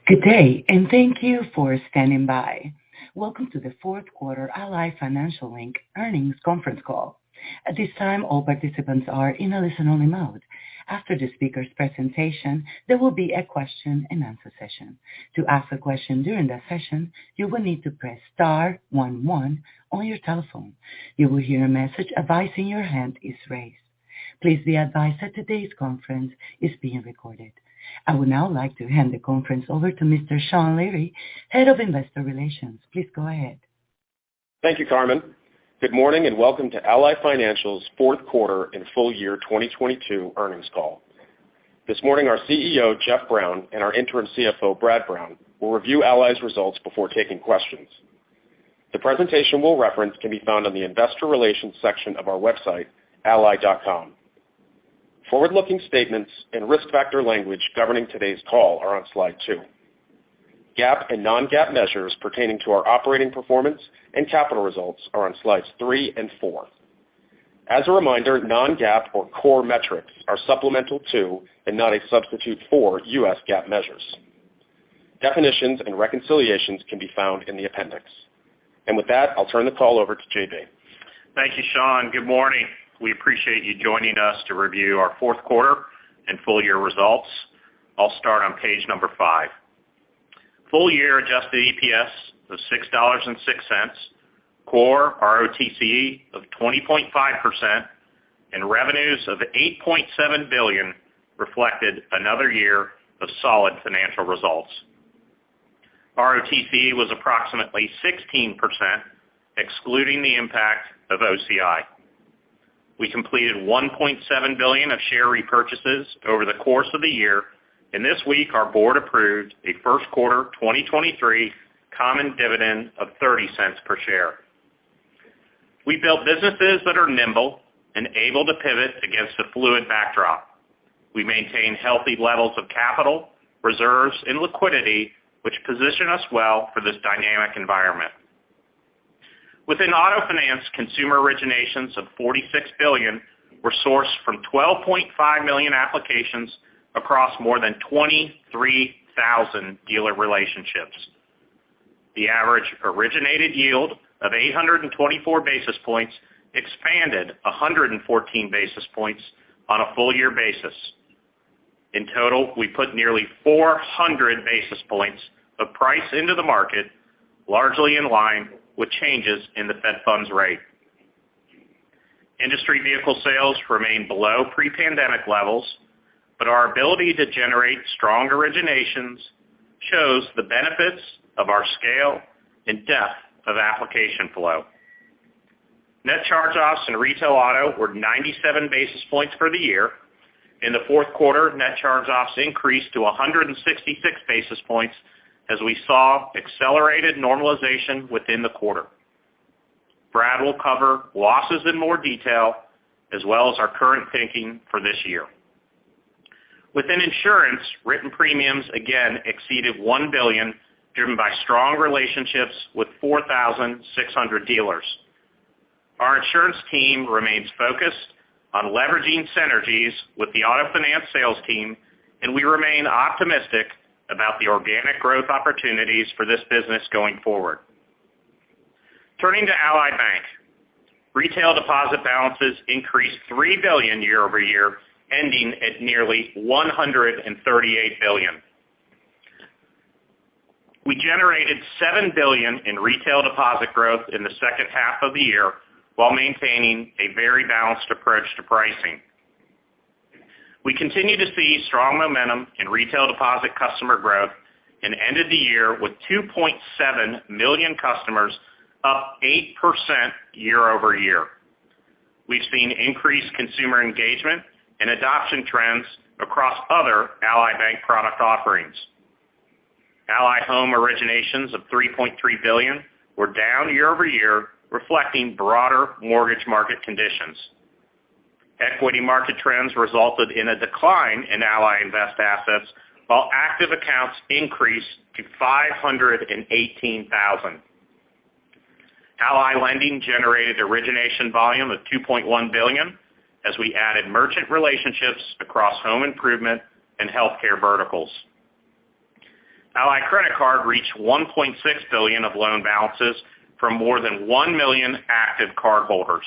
Good day, and thank you for standing by. Welcome to the fourth quarter Ally Financial Inc. earnings conference call. At this time, all participants are in a listen-only mode. After the speaker's presentation, there will be a question-and-answer session. To ask a question during that session, you will need to press star 11 on your telephone. You will hear a message advising your hand is raised. Please be advised that today's conference is being recorded. I would now like to hand the conference over to Mr. Sean Leary, Head of Investor Relations. Please go ahead. Thank you, Carmen. Good morning and welcome to Ally Financial's fourth quarter and full year 2022 earnings call. This morning, our CEO, Jeff Brown, and our interim CFO, Brad Brown, will review Ally's results before taking questions. The presentation we'll reference can be found on the investor relations section of our website, ally.com. Forward-looking statements and risk factor language governing today's call are on slide 2. GAAP and non-GAAP measures pertaining to our operating performance and capital results are on slides 3 and 4. As a reminder, non-GAAP or core metrics are supplemental to and not a substitute for U.S. GAAP measures. Definitions and reconciliations can be found in the appendix. And with that, I'll turn the call over to JB. Thank you, Sean. Good morning. We appreciate you joining us to review our fourth quarter and full year results. I'll start on page number 5. Full year adjusted EPS of $6.06, core ROTCE of 20.5%, and revenues of $8.7 billion reflected another year of solid financial results. ROTCE was approximately 16%, excluding the impact of OCI. We completed $1.7 billion of share repurchases over the course of the year, and this week our board approved a first quarter 2023 common dividend of 30 cents per share. We built businesses that are nimble and able to pivot against a fluid backdrop. We maintain healthy levels of capital, reserves, and liquidity, which position us well for this dynamic environment. Within auto finance, consumer originations of $46 billion were sourced from 12.5 million applications across more than 23,000 dealer relationships. The average originated yield of 824 basis points expanded 114 basis points on a full year basis. In total, we put nearly 400 basis points of price into the market, largely in line with changes in the Fed funds rate. Industry vehicle sales remain below pre-pandemic levels, but our ability to generate strong originations shows the benefits of our scale and depth of application flow. Net charge-offs in retail auto were 97 basis points for the year. In the fourth quarter, net charge-offs increased to 166 basis points as we saw accelerated normalization within the quarter. Brad will cover losses in more detail, as well as our current thinking for this year. Within insurance, written premiums again exceeded $1 billion, driven by strong relationships with 4,600 dealers. Our insurance team remains focused on leveraging synergies with the auto finance sales team, and we remain optimistic about the organic growth opportunities for this business going forward. Turning to Ally Bank, retail deposit balances increased $3 billion year over year, ending at nearly $138 billion. We generated $7 billion in retail deposit growth in the second half of the year while maintaining a very balanced approach to pricing. We continue to see strong momentum in retail deposit customer growth and ended the year with 2.7 million customers, up 8% year over year. We've seen increased consumer engagement and adoption trends across other Ally Bank product offerings. Ally Home originations of $3.3 billion were down year over year, reflecting broader mortgage market conditions. Equity market trends resulted in a decline in Ally Invest assets, while active accounts increased to 518,000. Ally Lending generated origination volume of $2.1 billion as we added merchant relationships across home improvement and healthcare verticals. Ally Credit Card reached $1.6 billion of loan balances from more than 1 million active cardholders.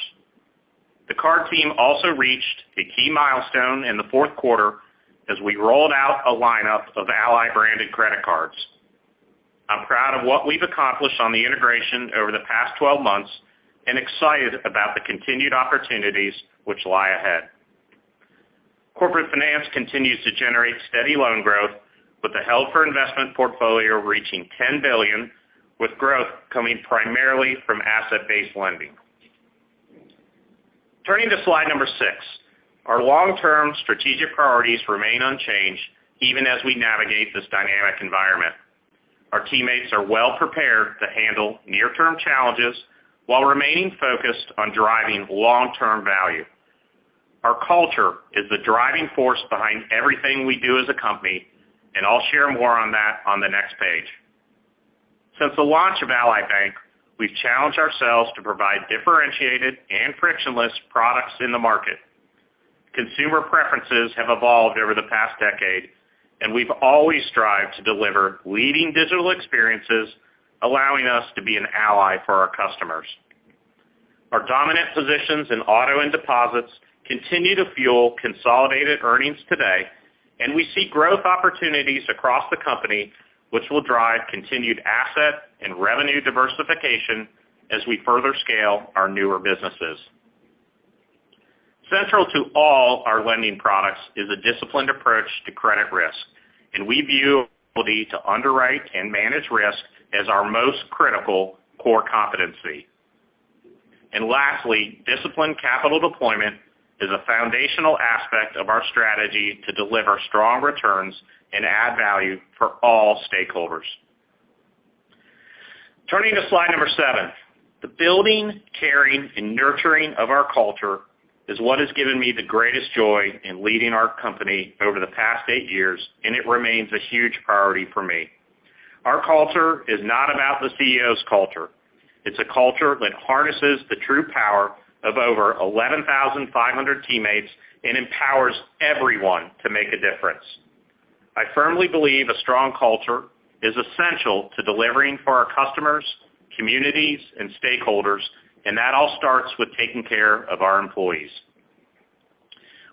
The card team also reached a key milestone in the fourth quarter as we rolled out a lineup of Ally-branded credit cards. I'm proud of what we've accomplished on the integration over the past 12 months and excited about the continued opportunities which lie ahead. Corporate Finance continues to generate steady loan growth, with the held-for-investment portfolio reaching $10 billion, with growth coming primarily from asset-based lending. Turning to slide number 6, our long-term strategic priorities remain unchanged even as we navigate this dynamic environment. Our teammates are well prepared to handle near-term challenges while remaining focused on driving long-term value. Our culture is the driving force behind everything we do as a company, and I'll share more on that on the next page. Since the launch of Ally Bank, we've challenged ourselves to provide differentiated and frictionless products in the market. Consumer preferences have evolved over the past decade, and we've always strived to deliver leading digital experiences, allowing us to be an ally for our customers. Our dominant positions in auto and deposits continue to fuel consolidated earnings today, and we see growth opportunities across the company which will drive continued asset and revenue diversification as we further scale our newer businesses. Central to all our lending products is a disciplined approach to credit risk, and we view the ability to underwrite and manage risk as our most critical core competency. And lastly, disciplined capital deployment is a foundational aspect of our strategy to deliver strong returns and add value for all stakeholders. Turning to slide number 7, the building, caring, and nurturing of our culture is what has given me the greatest joy in leading our company over the past 8 years, and it remains a huge priority for me. Our culture is not about the CEO's culture. It's a culture that harnesses the true power of over 11,500 teammates and empowers everyone to make a difference. I firmly believe a strong culture is essential to delivering for our customers, communities, and stakeholders, and that all starts with taking care of our employees.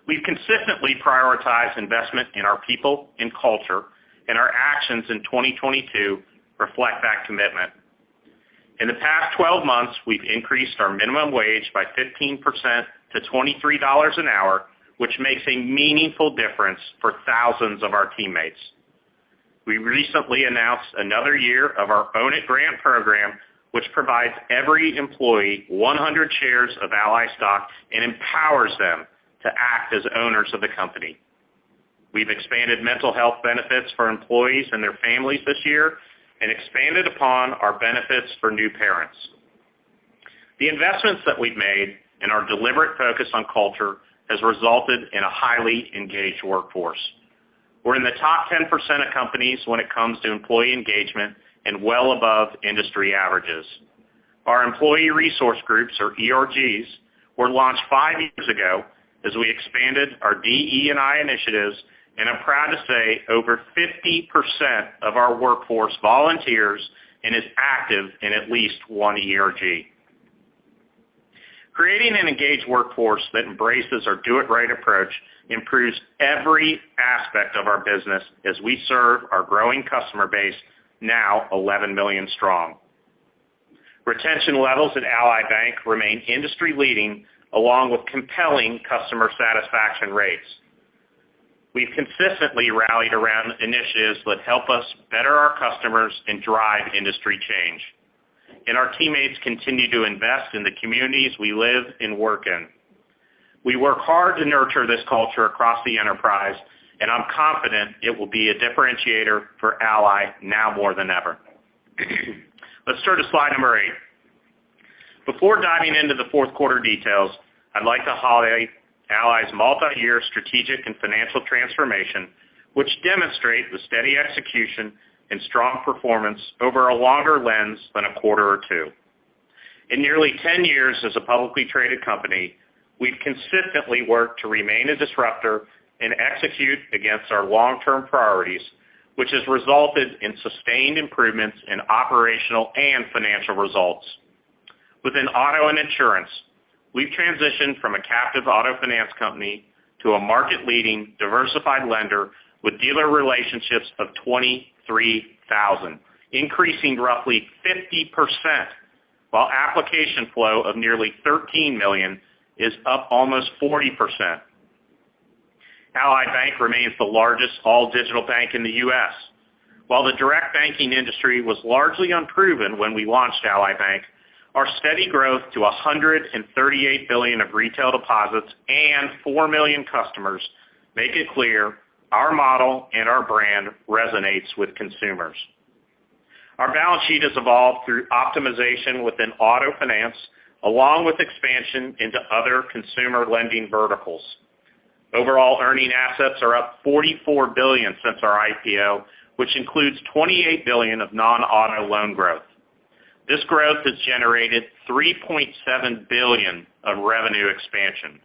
We've consistently prioritized investment in our people and culture, and our actions in 2022 reflect that commitment. In the past 12 months, we've increased our minimum wage by 15% to $23 an hour, which makes a meaningful difference for thousands of our teammates. We recently announced another year of our Own It grant program, which provides every employee 100 shares of Ally stock and empowers them to act as owners of the company. We've expanded mental health benefits for employees and their families this year and expanded upon our benefits for new parents. The investments that we've made and our deliberate focus on culture has resulted in a highly engaged workforce. We're in the top 10% of companies when it comes to employee engagement and well above industry averages. Our employee resource groups, or ERGs, were launched 5 years ago as we expanded our DE&I initiatives, and I'm proud to say over 50% of our workforce volunteers and is active in at least one ERG. Creating an engaged workforce that embraces our do-it-right approach improves every aspect of our business as we serve our growing customer base, now 11 million strong. Retention levels at Ally Bank remain industry-leading, along with compelling customer satisfaction rates. We've consistently rallied around initiatives that help us better our customers and drive industry change. And our teammates continue to invest in the communities we live and work in. We work hard to nurture this culture across the enterprise, and I'm confident it will be a differentiator for Ally now more than ever. Let's turn to slide number 8. Before diving into the fourth quarter details, I'd like to highlight Ally's multi-year strategic and financial transformation, which demonstrate the steady execution and strong performance over a longer lens than a quarter or two. In nearly 10 years as a publicly traded company, we've consistently worked to remain a disruptor and execute against our long-term priorities which has resulted in sustained improvements in operational and financial results. Within auto and insurance, we've transitioned from a captive auto finance company to a market-leading diversified lender with dealer relationships of 23,000, increasing roughly 50%, while application flow of nearly 13 million is up almost 40%. Ally Bank remains the largest all-digital bank in the U.S. While the direct banking industry was largely unproven when we launched Ally Bank, our steady growth to $138 billion of retail deposits and 4 million customers make it clear our model and our brand resonates with consumers. Our balance sheet has evolved through optimization within auto finance, along with expansion into other consumer lending verticals. Overall earning assets are up $44 billion since our IPO, which includes $28 billion of non-auto loan growth. This growth has generated $3.7 billion of revenue expansion.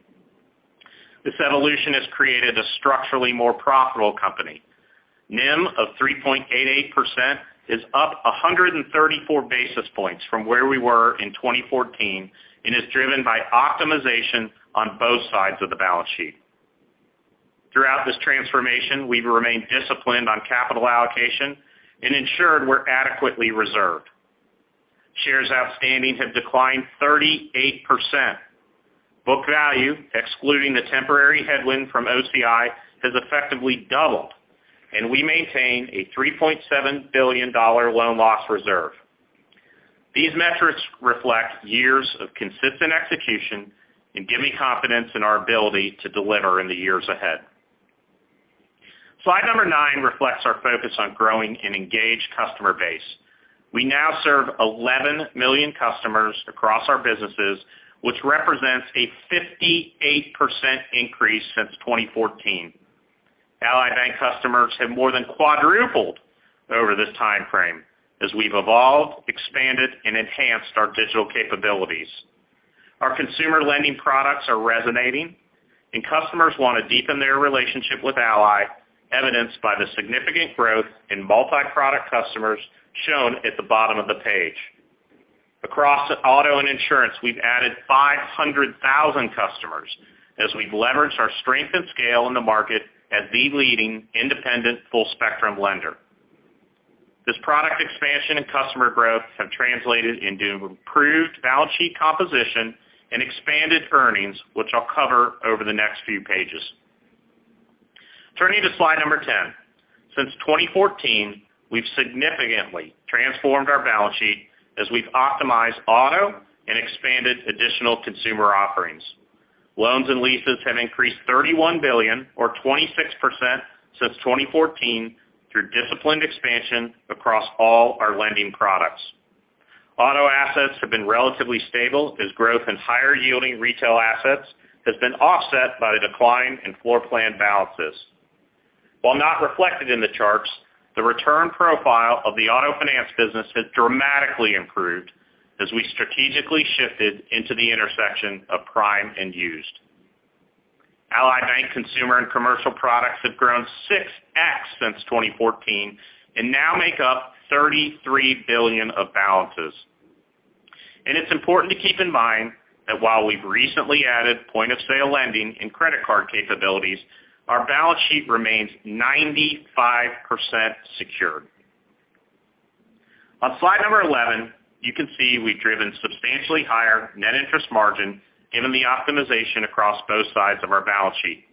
This evolution has created a structurally more profitable company. NIM of 3.88% is up 134 basis points from where we were in 2014 and is driven by optimization on both sides of the balance sheet. Throughout this transformation, we've remained disciplined on capital allocation and ensured we're adequately reserved. Shares outstanding have declined 38%. Book value, excluding the temporary headwind from OCI, has effectively doubled, and we maintain a $3.7 billion loan loss reserve. These metrics reflect years of consistent execution and give me confidence in our ability to deliver in the years ahead. Slide number 9 reflects our focus on growing an engaged customer base. We now serve 11 million customers across our businesses, which represents a 58% increase since 2014. Ally Bank customers have more than quadrupled over this time frame as we've evolved, expanded, and enhanced our digital capabilities. Our consumer lending products are resonating, and customers want to deepen their relationship with Ally, evidenced by the significant growth in multi-product customers shown at the bottom of the page. Across auto and insurance, we've added 500,000 customers as we've leveraged our strength and scale in the market as the leading independent full-spectrum lender. This product expansion and customer growth have translated into improved balance sheet composition and expanded earnings, which I'll cover over the next few pages. Turning to slide number 10. Since 2014, we've significantly transformed our balance sheet as we've optimized auto and expanded additional consumer offerings. Loans and leases have increased $31 billion, or 26%, since 2014 through disciplined expansion across all our lending products. Auto assets have been relatively stable as growth in higher-yielding retail assets has been offset by the decline in floor plan balances. While not reflected in the charts, the return profile of the auto finance business has dramatically improved as we strategically shifted into the intersection of prime and used. Ally Bank consumer and commercial products have grown 6x since 2014 and now make up $33 billion of balances. And it's important to keep in mind that while we've recently added point-of-sale lending and credit card capabilities, our balance sheet remains 95% secured. On slide number 11, you can see we've driven substantially higher net interest margin given the optimization across both sides of our balance sheet.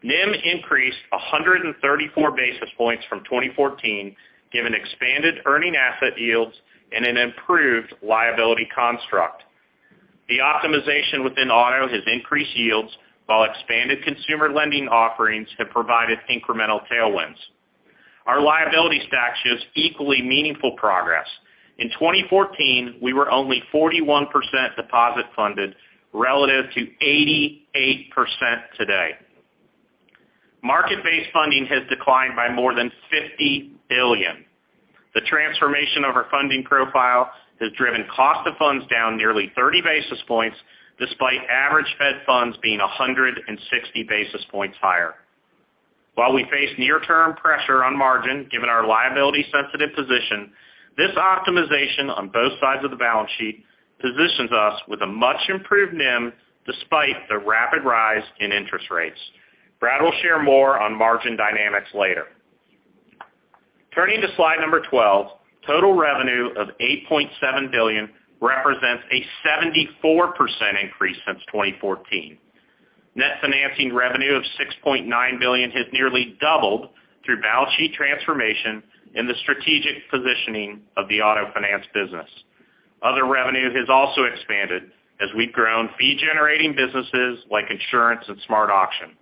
NIM increased 134 basis points from 2014, given expanded earning asset yields and an improved liability construct. The optimization within auto has increased yields, while expanded consumer lending offerings have provided incremental tailwinds. Our liability stack shows equally meaningful progress. In 2014, we were only 41% deposit funded relative to 88% today. Market-based funding has declined by more than $50 billion. The transformation of our funding profile has driven cost of funds down nearly 30 basis points, despite average Fed funds being 160 basis points higher. While we face near-term pressure on margin given our liability-sensitive position, this optimization on both sides of the balance sheet positions us with a much improved NIM despite the rapid rise in interest rates. Brad will share more on margin dynamics later. Turning to slide number 12, total revenue of $8.7 billion represents a 74% increase since 2014. Net financing revenue of $6.9 billion has nearly doubled through balance sheet transformation and the strategic positioning of the auto finance business. Other revenue has also expanded as we've grown fee-generating businesses like insurance and smart auction.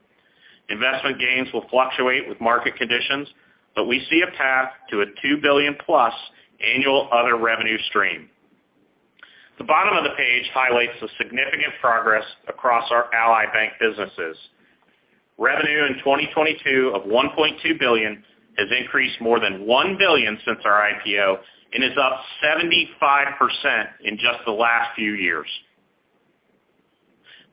Investment gains will fluctuate with market conditions, but we see a path to a $2 billion plus annual other revenue stream. The bottom of the page highlights the significant progress across our Ally Bank businesses. Revenue in 2022 of $1.2 billion has increased more than $1 billion since our IPO and is up 75% in just the last few years.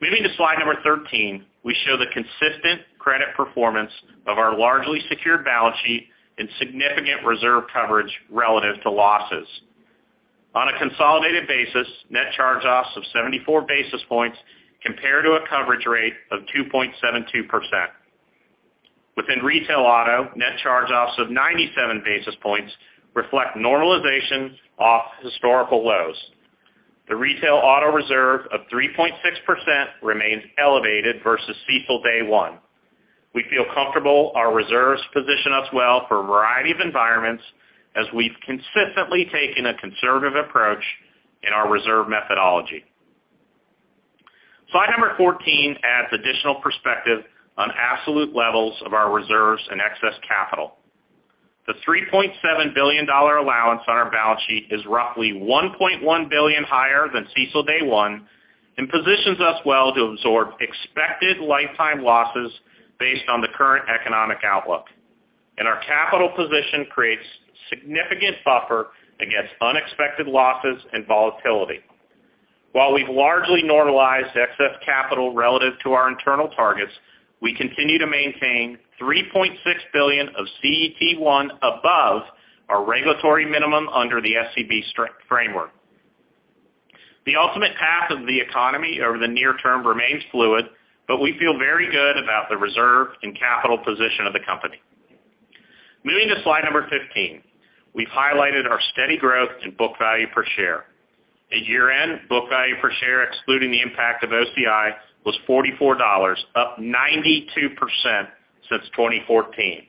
Moving to slide number 13, we show the consistent credit performance of our largely secured balance sheet and significant reserve coverage relative to losses. On a consolidated basis, net charge-offs of 74 basis points compare to a coverage rate of 2.72%. Within retail auto, net charge-offs of 97 basis points reflect normalization off historical lows. The retail auto reserve of 3.6% remains elevated versus CECL day one. We feel comfortable our reserves position us well for a variety of environments as we've consistently taken a conservative approach in our reserve methodology. Slide number 14 adds additional perspective on absolute levels of our reserves and excess capital. The $3.7 billion allowance on our balance sheet is roughly $1.1 billion higher than CECL day one and positions us well to absorb expected lifetime losses based on the current economic outlook. And our capital position creates significant buffer against unexpected losses and volatility. While we've largely normalized excess capital relative to our internal targets, we continue to maintain $3.6 billion of CET1 above our regulatory minimum under the SCB framework. The ultimate path of the economy over the near term remains fluid, but we feel very good about the reserve and capital position of the company. Moving to slide number 15, we've highlighted our steady growth in book value per share. At year-end, book value per share, excluding the impact of OCI, was $44, up 92% since 2014.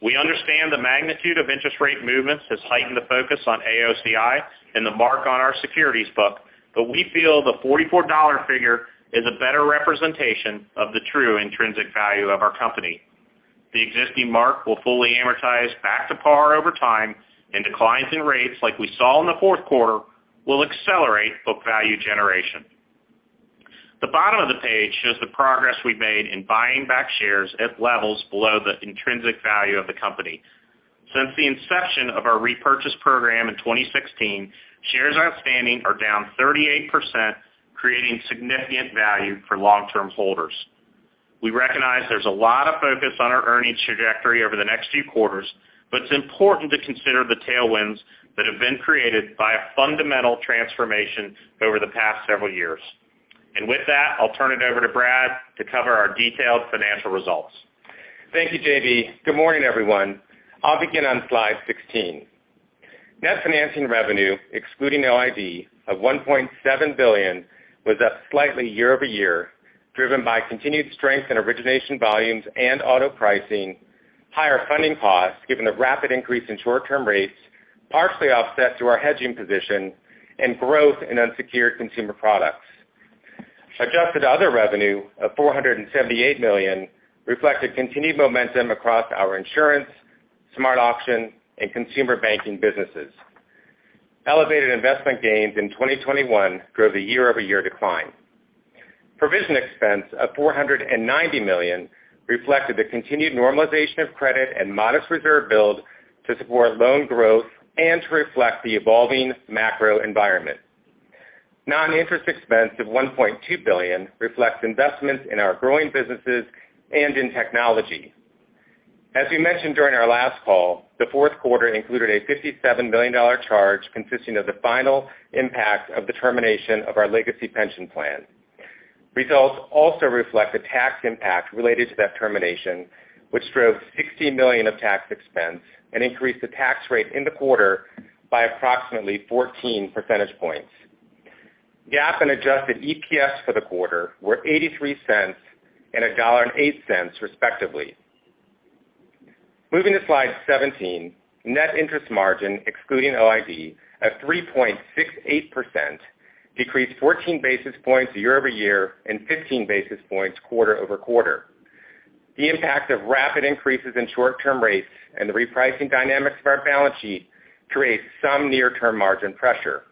We understand the magnitude of interest rate movements has heightened the focus on AOCI and the mark on our securities book, but we feel the $44 figure is a better representation of the true intrinsic value of our company. The existing mark will fully amortize back to par over time, and declines in rates like we saw in the fourth quarter will accelerate book value generation. The bottom of the page shows the progress we've made in buying back shares at levels below the intrinsic value of the company. Since the inception of our repurchase program in 2016, shares outstanding are down 38%, creating significant value for long-term holders. We recognize there's a lot of focus on our earnings trajectory over the next few quarters, but it's important to consider the tailwinds that have been created by a fundamental transformation over the past several years. And with that, I'll turn it over to Brad to cover our detailed financial results. Thank you, JB. Good morning, everyone. I'll begin on slide 16. Net financing revenue, excluding OID, of $1.7 billion was up slightly year over year, driven by continued strength in origination volumes and auto pricing, higher funding costs given the rapid increase in short-term rates, partially offset through our hedging position, and growth in unsecured consumer products. Adjusted other revenue of $478 million reflected continued momentum across our insurance, smart auction, and consumer banking businesses. Elevated investment gains in 2021 drove the year-over-year decline. Provision expense of $490 million reflected the continued normalization of credit and modest reserve build to support loan growth and to reflect the evolving macro environment. Non-interest expense of $1.2 billion reflects investments in our growing businesses and in technology. As we mentioned during our last call, the fourth quarter included a $57 million charge consisting of the final impact of the termination of our legacy pension plan. Results also reflect the tax impact related to that termination, which drove $60 million of tax expense and increased the tax rate in the quarter by approximately 14 percentage points. GAAP and adjusted EPS for the quarter were 83 cents and $1.08 respectively. Moving to slide 17, net interest margin excluding OID of 3.68% decreased 14 basis points year over year and 15 basis points quarter over quarter. The impact of rapid increases in short-term rates and the repricing dynamics of our balance sheet creates some near-term margin pressure.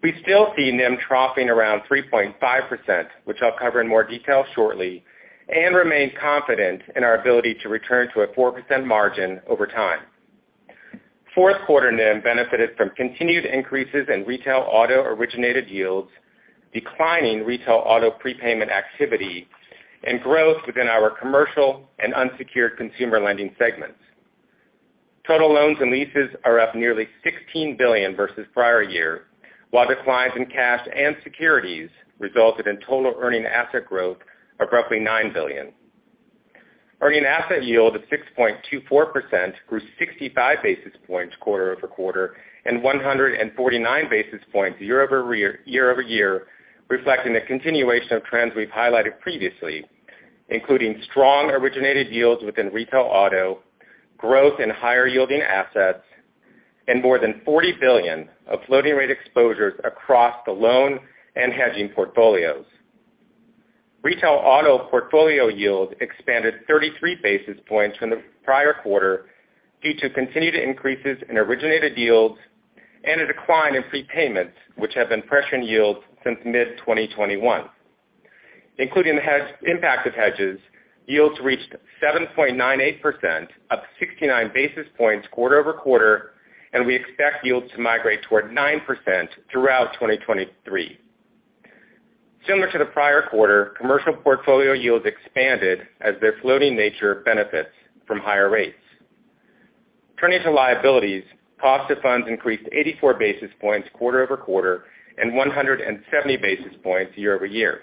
We still see NIM troughing around 3.5%, which I'll cover in more detail shortly, and remain confident in our ability to return to a 4% margin over time. Fourth quarter NIM benefited from continued increases in retail auto originated yields, declining retail auto prepayment activity, and growth within our commercial and unsecured consumer lending segments. Total loans and leases are up nearly $16 billion versus prior year, while declines in cash and securities resulted in total earning asset growth of roughly $9 billion. Earning asset yield of 6.24% grew 65 basis points quarter over quarter and 149 basis points year over year, reflecting a continuation of trends we've highlighted previously, including strong originated yields within retail auto, growth in higher yielding assets, and more than $40 billion of floating rate exposures across the loan and hedging portfolios. Retail auto portfolio yield expanded 33 basis points from the prior quarter due to continued increases in originated yields and a decline in prepayments, which have been pressuring yields since mid-2021. Including the impact of hedges, yields reached 7.98%, up 69 basis points quarter over quarter, and we expect yields to migrate toward 9% throughout 2023. Similar to the prior quarter, commercial portfolio yields expanded as their floating nature benefits from higher rates. Turning to liabilities, cost of funds increased 84 basis points quarter over quarter and 170 basis points year over year.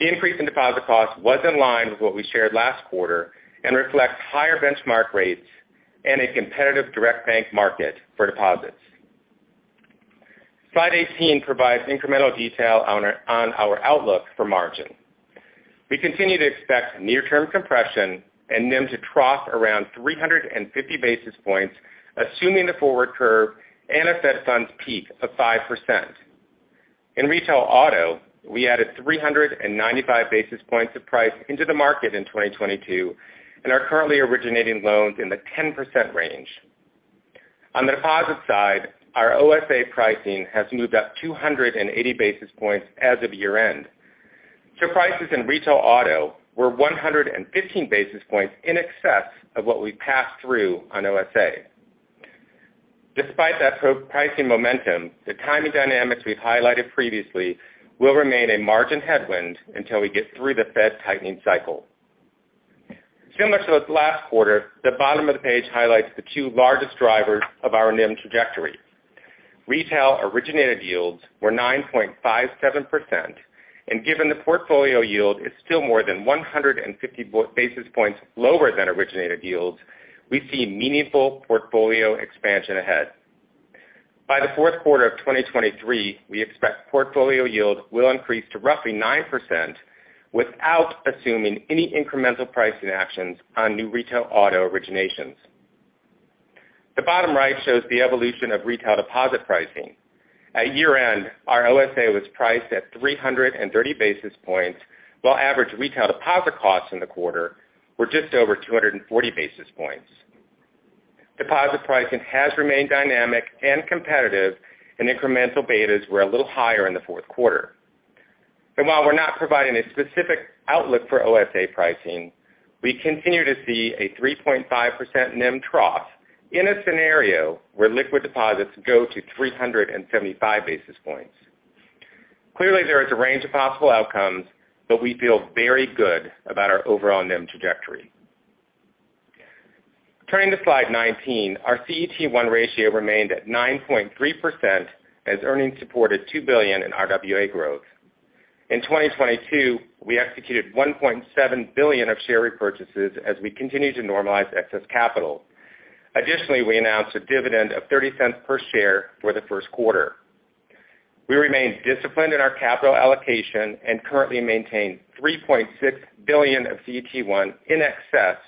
The increase in deposit costs was in line with what we shared last quarter and reflects higher benchmark rates and a competitive direct bank market for deposits. Slide 18 provides incremental detail on our outlook for margin. We continue to expect near-term compression and NIM to trough around 350 basis points, assuming the forward curve and a Fed funds peak of 5%. In retail auto, we added 395 basis points of price into the market in 2022 and are currently originating loans in the 10% range. On the deposit side, our OSA pricing has moved up 280 basis points as of year-end. So prices in retail auto were 115 basis points in excess of what we passed through on OSA. Despite that pricing momentum, the timing dynamics we've highlighted previously will remain a margin headwind until we get through the Fed tightening cycle. Similar to the last quarter, the bottom of the page highlights the two largest drivers of our NIM trajectory. Retail originated yields were 9.57%, and given the portfolio yield is still more than 150 basis points lower than originated yields, we see meaningful portfolio expansion ahead. By the fourth quarter of 2023, we expect portfolio yield will increase to roughly 9% without assuming any incremental pricing actions on new retail auto originations. The bottom right shows the evolution of retail deposit pricing. At year-end, our OSA was priced at 330 basis points, while average retail deposit costs in the quarter were just over 240 basis points. Deposit pricing has remained dynamic and competitive, and incremental betas were a little higher in the fourth quarter. And while we're not providing a specific outlook for OSA pricing, we continue to see a 3.5% NIM trough in a scenario where liquid deposits go to 375 basis points. Clearly, there is a range of possible outcomes, but we feel very good about our overall NIM trajectory. Turning to slide 19, our CET1 ratio remained at 9.3% as earnings supported $2 billion in RWA growth. In 2022, we executed $1.7 billion of share repurchases as we continue to normalize excess capital. Additionally, we announced a dividend of 30 cents per share for the first quarter. We remain disciplined in our capital allocation and currently maintain $3.6 billion of CET1 in excess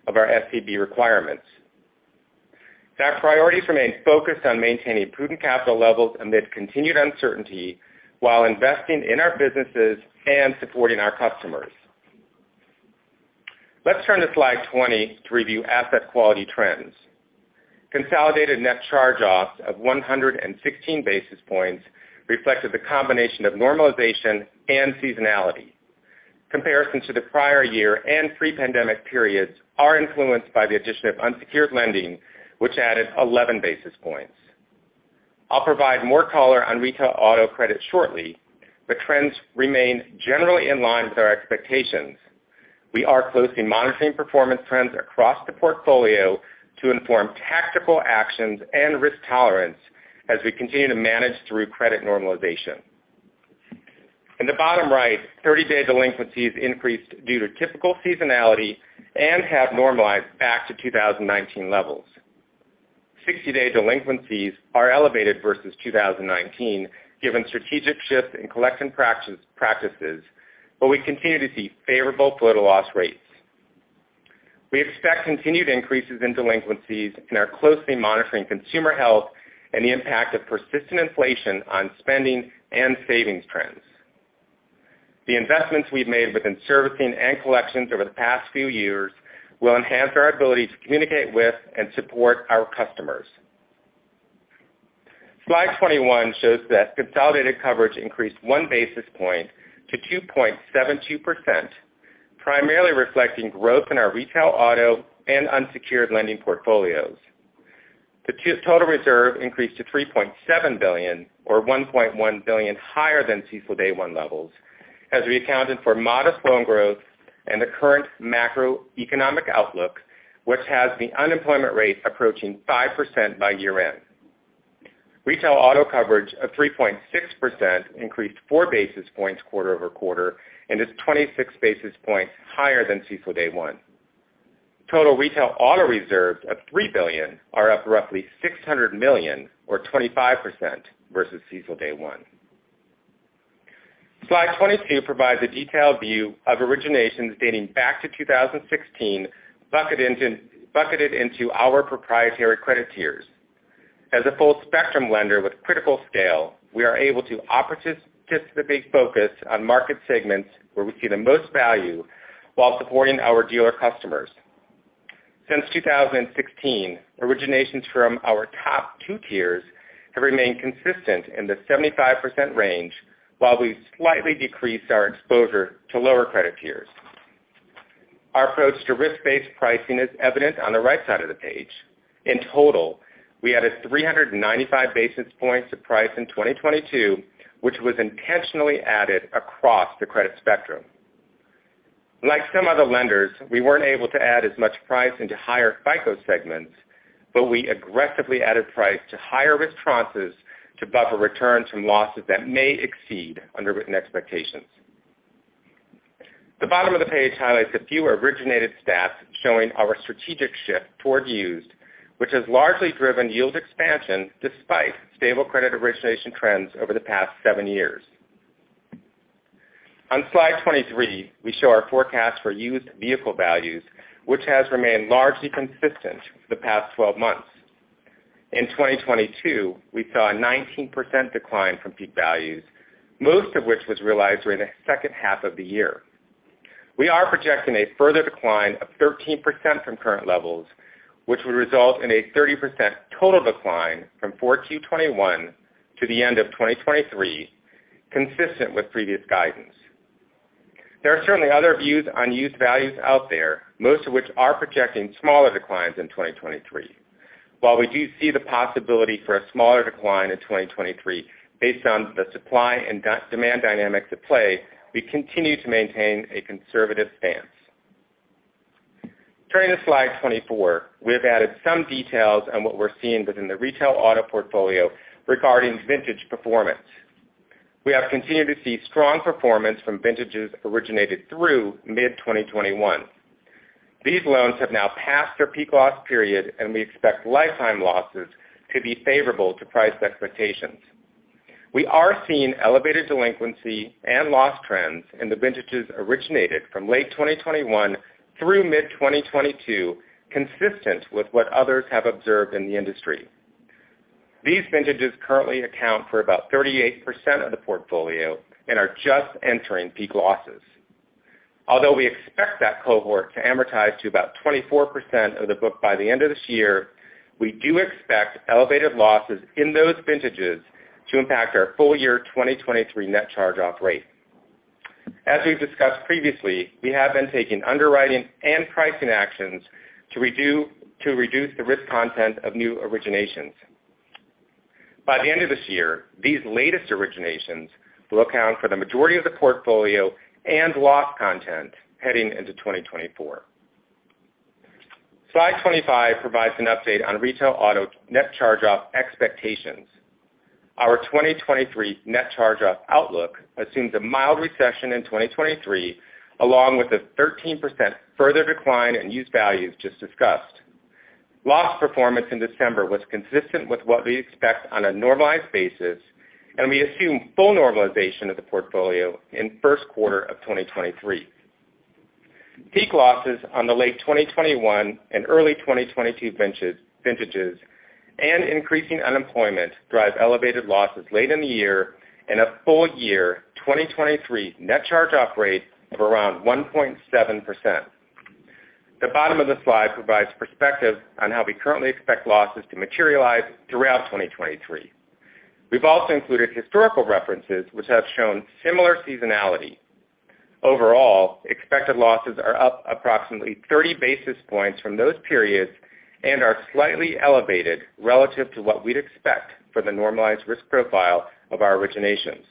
of our SCB requirements. Our priorities remain focused on maintaining prudent capital levels amid continued uncertainty while investing in our businesses and supporting our customers. Let's turn to slide 20 to review asset quality trends. Consolidated net charge-offs of 116 basis points reflected the combination of normalization and seasonality. Comparisons to the prior year and pre-pandemic periods are influenced by the addition of unsecured lending, which added 11 basis points. I'll provide more color on retail auto credit shortly, but trends remain generally in line with our expectations. We are closely monitoring performance trends across the portfolio to inform tactical actions and risk tolerance as we continue to manage through credit normalization. In the bottom right, 30-day delinquencies increased due to typical seasonality and have normalized back to 2019 levels. 60-day delinquencies are elevated versus 2019 given strategic shifts in collection practices, but we continue to see favorable flow to loss rates. We expect continued increases in delinquencies and are closely monitoring consumer health and the impact of persistent inflation on spending and savings trends. The investments we've made within servicing and collections over the past few years will enhance our ability to communicate with and support our customers. Slide 21 shows that consolidated coverage increased 1 basis point to 2.72%, primarily reflecting growth in our retail auto and unsecured lending portfolios. The total reserve increased to $3.7 billion, or $1.1 billion higher than CECL Day 1 levels, as we accounted for modest loan growth and the current macroeconomic outlook, which has the unemployment rate approaching 5% by year-end. Retail auto coverage of 3.6% increased 4 basis points quarter over quarter and is 26 basis points higher than CECL Day 1. Total retail auto reserves of $3 billion are up roughly $600 million, or 25% versus CECL Day 1. Slide 22 provides a detailed view of originations dating back to 2016, bucketed into our proprietary credit tiers. As a full spectrum lender with critical scale, we are able to opportunistically focus on market segments where we see the most value while supporting our dealer customers. Since 2016, originations from our top 2 tiers have remained consistent in the 75% range, while we slightly decreased our exposure to lower credit tiers. Our approach to risk-based pricing is evident on the right side of the page. In total, we added 395 basis points of price in 2022, which was intentionally added across the credit spectrum. Like some other lenders, we weren't able to add as much price into higher FICO segments, but we aggressively added price to higher risk tranches to buffer returns from losses that may exceed underwritten expectations. The bottom of the page highlights a few originated stats showing our strategic shift toward used, which has largely driven yield expansion despite stable credit origination trends over the past 7 years. On slide 23, we show our forecast for used vehicle values, which has remained largely consistent for the past 12 months. In 2022, we saw a 19% decline from peak values, most of which was realized during the second half of the year. We are projecting a further decline of 13% from current levels, which would result in a 30% total decline from 4Q21 to the end of 2023, consistent with previous guidance. There are certainly other views on used values out there, most of which are projecting smaller declines in 2023. While we do see the possibility for a smaller decline in 2023 based on the supply and demand dynamics at play, we continue to maintain a conservative stance. Turning to slide 24, we have added some details on what we're seeing within the retail auto portfolio regarding vintage performance. We have continued to see strong performance from vintages originated through mid-2021. These loans have now passed their peak loss period, and we expect lifetime losses to be favorable to price expectations. We are seeing elevated delinquency and loss trends in the vintages originated from late 2021 through mid-2022, consistent with what others have observed in the industry. These vintages currently account for about 38% of the portfolio and are just entering peak losses. Although we expect that cohort to amortize to about 24% of the book by the end of this year, we do expect elevated losses in those vintages to impact our full year 2023 net charge-off rate. As we've discussed previously, we have been taking underwriting and pricing actions to reduce the risk content of new originations. By the end of this year, these latest originations will account for the majority of the portfolio and loss content heading into 2024. Slide 25 provides an update on retail auto net charge-off expectations. Our 2023 net charge-off outlook assumes a mild recession in 2023, along with a 13% further decline in used values just discussed. Loss performance in December was consistent with what we expect on a normalized basis, and we assume full normalization of the portfolio in first quarter of 2023. Peak losses on the late 2021 and early 2022 vintages and increasing unemployment drive elevated losses late in the year and a full year 2023 net charge-off rate of around 1.7%. The bottom of the slide provides perspective on how we currently expect losses to materialize throughout 2023. We've also included historical references which have shown similar seasonality. Overall, expected losses are up approximately 30 basis points from those periods and are slightly elevated relative to what we'd expect for the normalized risk profile of our originations.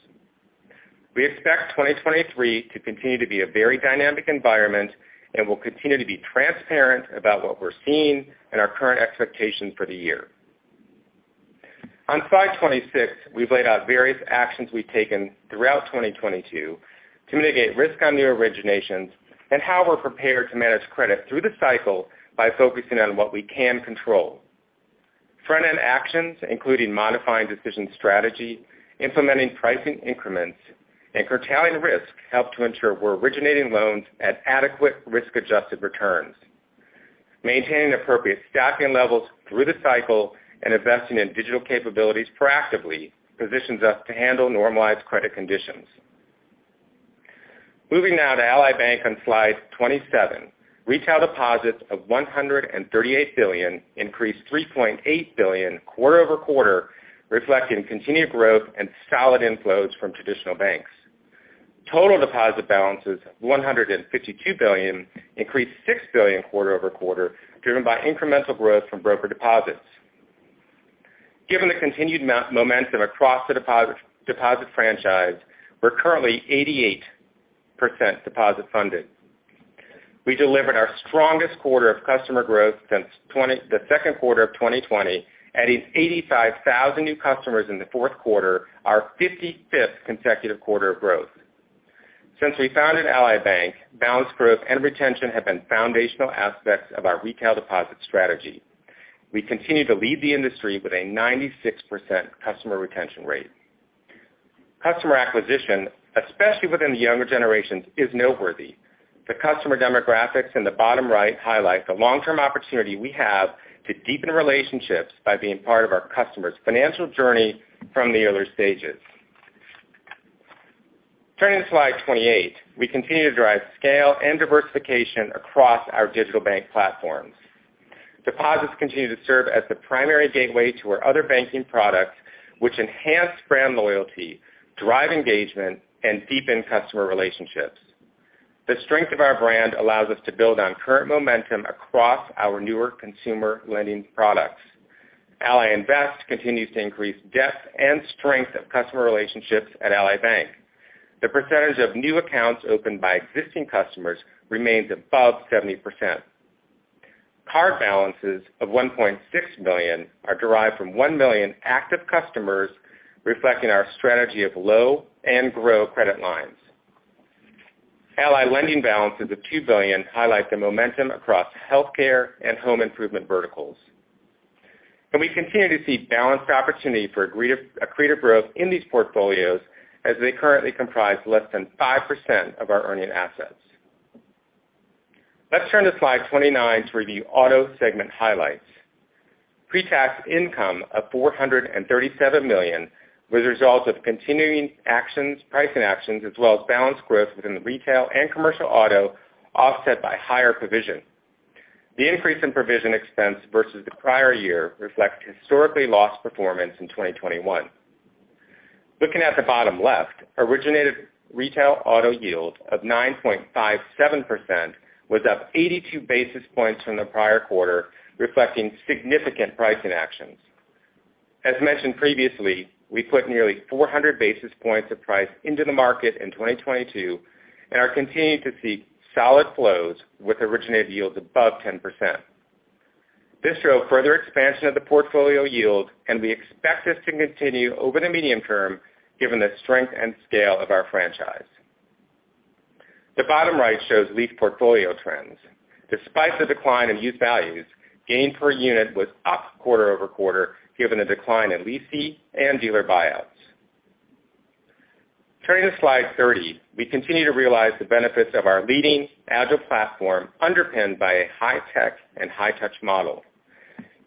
We expect 2023 to continue to be a very dynamic environment and will continue to be transparent about what we're seeing and our current expectations for the year. On slide 26, we've laid out various actions we've taken throughout 2022 to mitigate risk on new originations and how we're prepared to manage credit through the cycle by focusing on what we can control. Front-end actions, including modifying decision strategy, implementing pricing increments, and curtailing risk, help to ensure we're originating loans at adequate risk-adjusted returns. Maintaining appropriate staffing levels through the cycle and investing in digital capabilities proactively positions us to handle normalized credit conditions. Moving now to Ally Bank on slide 27. Retail deposits of $138 billion increased $3.8 billion quarter-over-quarter, reflecting continued growth and solid inflows from traditional banks. Total deposit balances of $152 billion increased $6 billion quarter-over-quarter, driven by incremental growth from broker deposits. Given the continued momentum across the deposit franchise, we're currently 88% deposit funded. We delivered our strongest quarter of customer growth since the second quarter of 2020, adding 85,000 new customers in the fourth quarter, our 55th consecutive quarter of growth. Since we founded Ally Bank, balance growth and retention have been foundational aspects of our retail deposit strategy. We continue to lead the industry with a 96% customer retention rate. Customer acquisition, especially within the younger generations, is noteworthy. The customer demographics in the bottom right highlight the long-term opportunity we have to deepen relationships by being part of our customers' financial journey from the early stages. Turning to slide 28, we continue to drive scale and diversification across our digital bank platforms. Deposits continue to serve as the primary gateway to our other banking products, which enhance brand loyalty, drive engagement, and deepen customer relationships. The strength of our brand allows us to build on current momentum across our newer consumer lending products. Ally Invest continues to increase depth and strength of customer relationships at Ally Bank. The percentage of new accounts opened by existing customers remains above 70%. Card balances of $1.6 billion are derived from 1 million active customers, reflecting our strategy of low and grow credit lines. Ally lending balances of $2 billion highlight the momentum across healthcare and home improvement verticals. And we continue to see balanced opportunity for accretive growth in these portfolios as they currently comprise less than 5% of our earning assets. Let's turn to slide 29 to review auto segment highlights. Pre-tax income of $437 million was a result of continuing pricing actions, as well as balanced growth within the retail and commercial auto, offset by higher provision. The increase in provision expense versus the prior year reflects historically lost performance in 2021. Looking at the bottom left, originated retail auto yield of 9.57% was up 82 basis points from the prior quarter, reflecting significant pricing actions. As mentioned previously, we put nearly 400 basis points of price into the market in 2022 and are continuing to see solid flows with originated yields above 10%. This drove further expansion of the portfolio yield, and we expect this to continue over the medium term given the strength and scale of our franchise. The bottom right shows lease portfolio trends. Despite the decline in used values, gain per unit was up quarter-over-quarter given the decline in lease and dealer buyouts. Turning to slide 30, we continue to realize the benefits of our leading agile platform underpinned by a high-tech and high-touch model.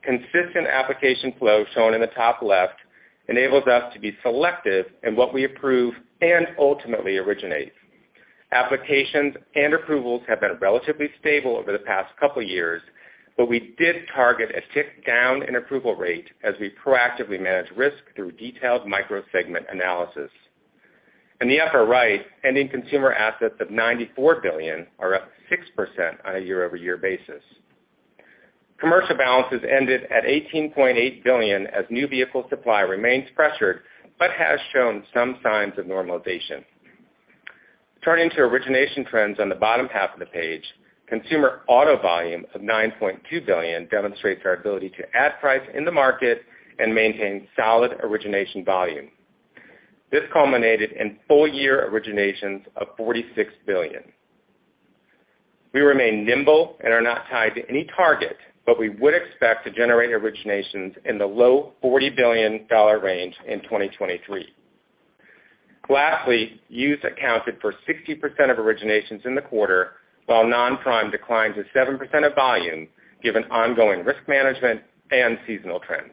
Consistent application flow shown in the top left enables us to be selective in what we approve and ultimately originate. Applications and approvals have been relatively stable over the past couple years, but we did target a tick down in approval rate as we proactively manage risk through detailed micro-segment analysis. In the upper right, ending consumer assets of $94 billion are up 6% on a year-over-year basis. Commercial balances ended at $18.8 billion as new vehicle supply remains pressured, but has shown some signs of normalization. Turning to origination trends on the bottom half of the page, consumer auto volume of $9.2 billion demonstrates our ability to add price in the market and maintain solid origination volume. This culminated in full-year originations of $46 billion. We remain nimble and are not tied to any target, but we would expect to generate originations in the low $40 billion range in 2023. Lastly, used accounted for 60% of originations in the quarter, while non-prime declined to 7% of volume, given ongoing risk management and seasonal trends.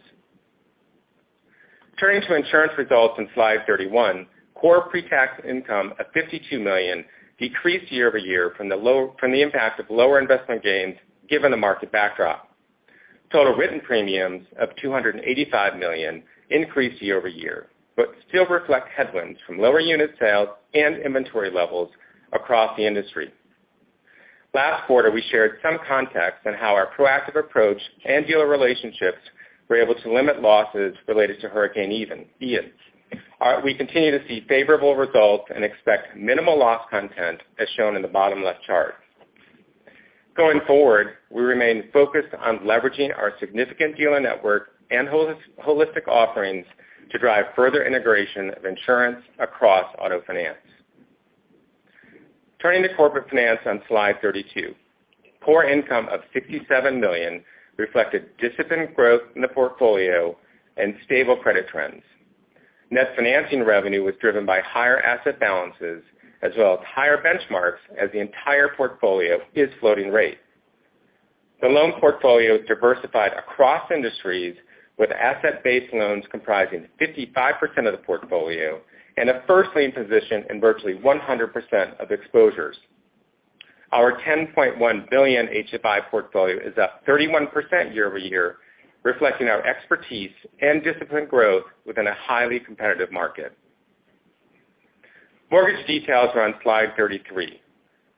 Turning to insurance results in slide 31, core pre-tax income of $52 million decreased year-over-year from the impact of lower investment gains given the market backdrop. Total written premiums of $285 million increased year-over-year, but still reflect headwinds from lower unit sales and inventory levels across the industry. Last quarter, we shared some context on how our proactive approach and dealer relationships were able to limit losses related to Hurricane Ian. We continue to see favorable results and expect minimal loss content as shown in the bottom left chart. Going forward, we remain focused on leveraging our significant dealer network and holistic offerings to drive further integration of insurance across auto finance. Turning to corporate finance on slide 32. Core income of $67 million reflected disciplined growth in the portfolio and stable credit trends. Net financing revenue was driven by higher asset balances as well as higher benchmarks as the entire portfolio is floating rate. The loan portfolio is diversified across industries with asset-based loans comprising 55% of the portfolio and a first lien position in virtually 100% of exposures. Our $10.1 billion HFI portfolio is up 31% year-over-year, reflecting our expertise and disciplined growth within a highly competitive market. Mortgage details are on slide 33.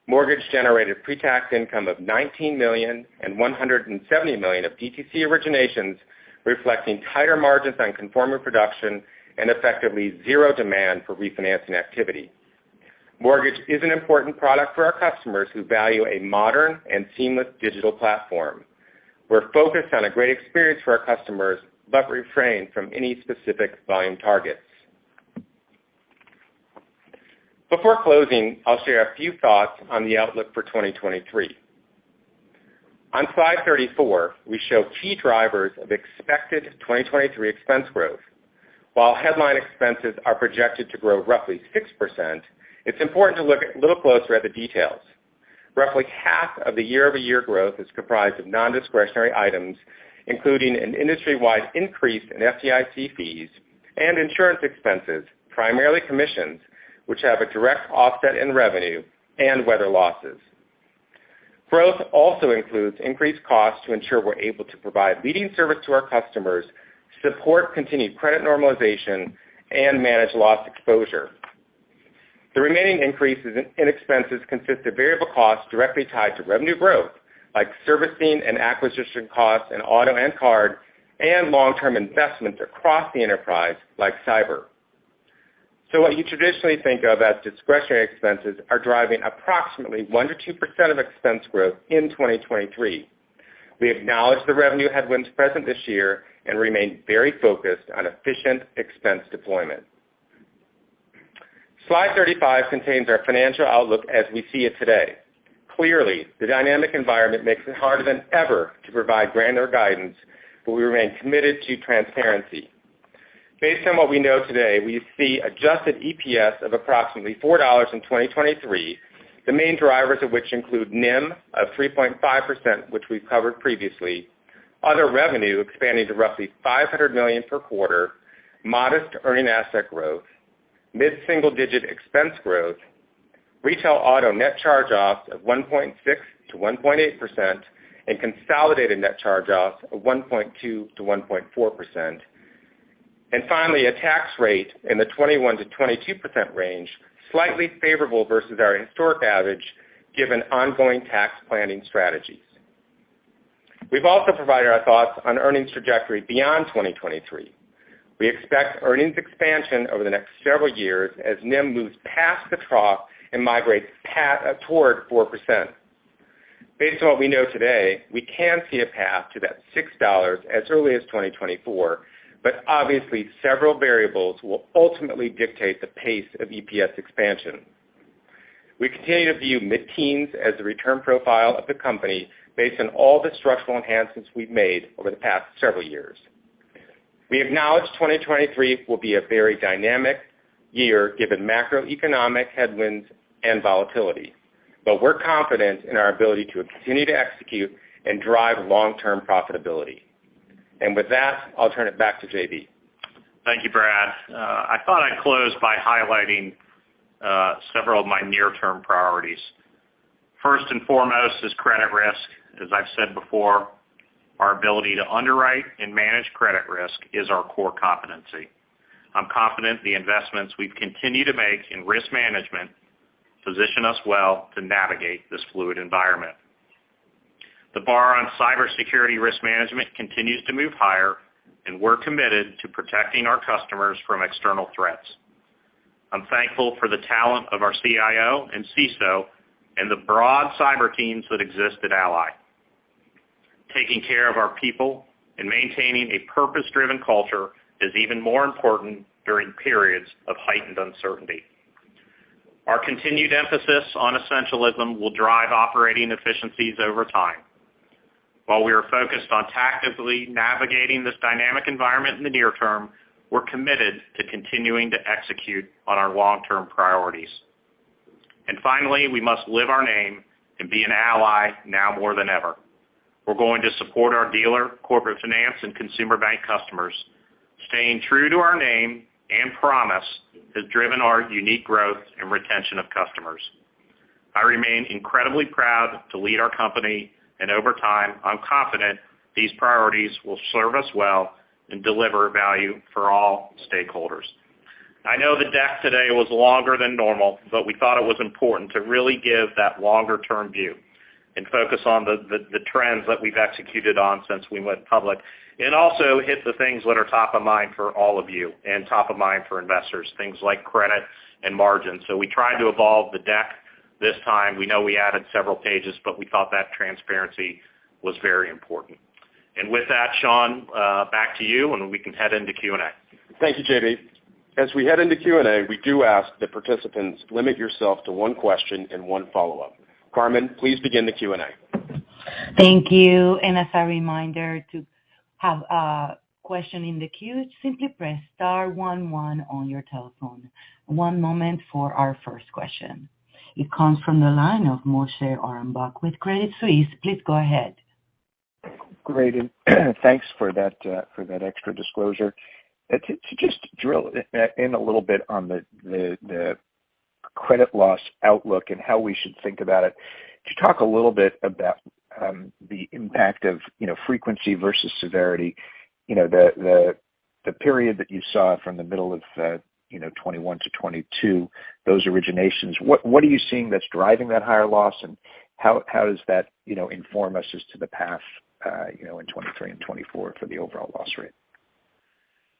Mortgage generated pre-tax income of $19 million and $170 million of DTC originations, reflecting tighter margins on conforming production and effectively zero demand for refinancing activity. Mortgage is an important product for our customers who value a modern and seamless digital platform. We're focused on a great experience for our customers, but refrain from any specific volume targets. Before closing, I'll share a few thoughts on the outlook for 2023. On slide 34, we show key drivers of expected 2023 expense growth. While headline expenses are projected to grow roughly 6%, it's important to look a little closer at the details. Roughly half of the year-over-year growth is comprised of non-discretionary items, including an industry-wide increase in FDIC fees and insurance expenses, primarily commissions, which have a direct offset in revenue and weather losses. Growth also includes increased costs to ensure we're able to provide leading service to our customers, support continued credit normalization, and manage loss exposure. The remaining increases in expenses consist of variable costs directly tied to revenue growth, like servicing and acquisition costs in auto and card, and long-term investments across the enterprise, like cyber. So what you traditionally think of as discretionary expenses are driving approximately 1-2% of expense growth in 2023. We acknowledge the revenue headwinds present this year and remain very focused on efficient expense deployment. Slide 35 contains our financial outlook as we see it today. Clearly, the dynamic environment makes it harder than ever to provide granular guidance, but we remain committed to transparency. Based on what we know today, we see adjusted EPS of approximately $4 in 2023, the main drivers of which include NIM of 3.5%, which we've covered previously, other revenue expanding to roughly $500 million per quarter, modest earning asset growth, mid-single-digit expense growth, retail auto net charge-offs of 1.6 to 1.8%, and consolidated net charge-offs of 1.2 to 1.4%. And finally, a tax rate in the 21 to 22% range, slightly favorable versus our historic average, given ongoing tax planning strategies. We've also provided our thoughts on earnings trajectory beyond 2023. We expect earnings expansion over the next several years as NIM moves past the trough and migrates toward 4%. Based on what we know today, we can see a path to that $6 as early as 2024, but obviously several variables will ultimately dictate the pace of EPS expansion. We continue to view mid-teens as the return profile of the company based on all the structural enhancements we've made over the past several years. We acknowledge 2023 will be a very dynamic year given macroeconomic headwinds and volatility, but we're confident in our ability to continue to execute and drive long-term profitability. And with that, I'll turn it back to JB. Thank you, Brad. I thought I'd close by highlighting several of my near-term priorities. First and foremost is credit risk. As I've said before, our ability to underwrite and manage credit risk is our core competency. I'm confident the investments we've continued to make in risk management position us well to navigate this fluid environment. The bar on cybersecurity risk management continues to move higher, and we're committed to protecting our customers from external threats. I'm thankful for the talent of our CIO and CISO and the broad cyber teams that exist at Ally. Taking care of our people and maintaining a purpose-driven culture is even more important during periods of heightened uncertainty. Our continued emphasis on essentialism will drive operating efficiencies over time. While we are focused on tactically navigating this dynamic environment in the near term, we're committed to continuing to execute on our long-term priorities. And finally, we must live our name and be an ally now more than ever. We're going to support our dealer, corporate finance, and consumer bank customers. Staying true to our name and promise has driven our unique growth and retention of customers. I remain incredibly proud to lead our company, and over time, I'm confident these priorities will serve us well and deliver value for all stakeholders. I know the deck today was longer than normal, but we thought it was important to really give that longer-term view and focus on the trends that we've executed on since we went public, and also hit the things that are top of mind for all of you and top of mind for investors, things like credit and margin. So we tried to evolve the deck this time. We know we added several pages, but we thought that transparency was very important. And with that, Sean, back to you, and we can head into Q&A. Thank you, JB. As we head into Q&A, we do ask that participants limit yourself to one question and one follow-up. Carmen, please begin the Q&A. Thank you. And as a reminder, to have a question in the queue, simply press *11 on your telephone. One moment for our first question. It comes from the line of Moshe Orenbuch with Credit Suisse. Please go ahead. Great, and thanks for that extra disclosure. To just drill in a little bit on the credit loss outlook and how we should think about it. Could you talk a little bit about the impact of frequency versus severity? The period that you saw from the middle of 21 to 22, those originations. What are you seeing that's driving that higher loss, and how does that inform us as to the path in 23 and 24 for the overall loss rate?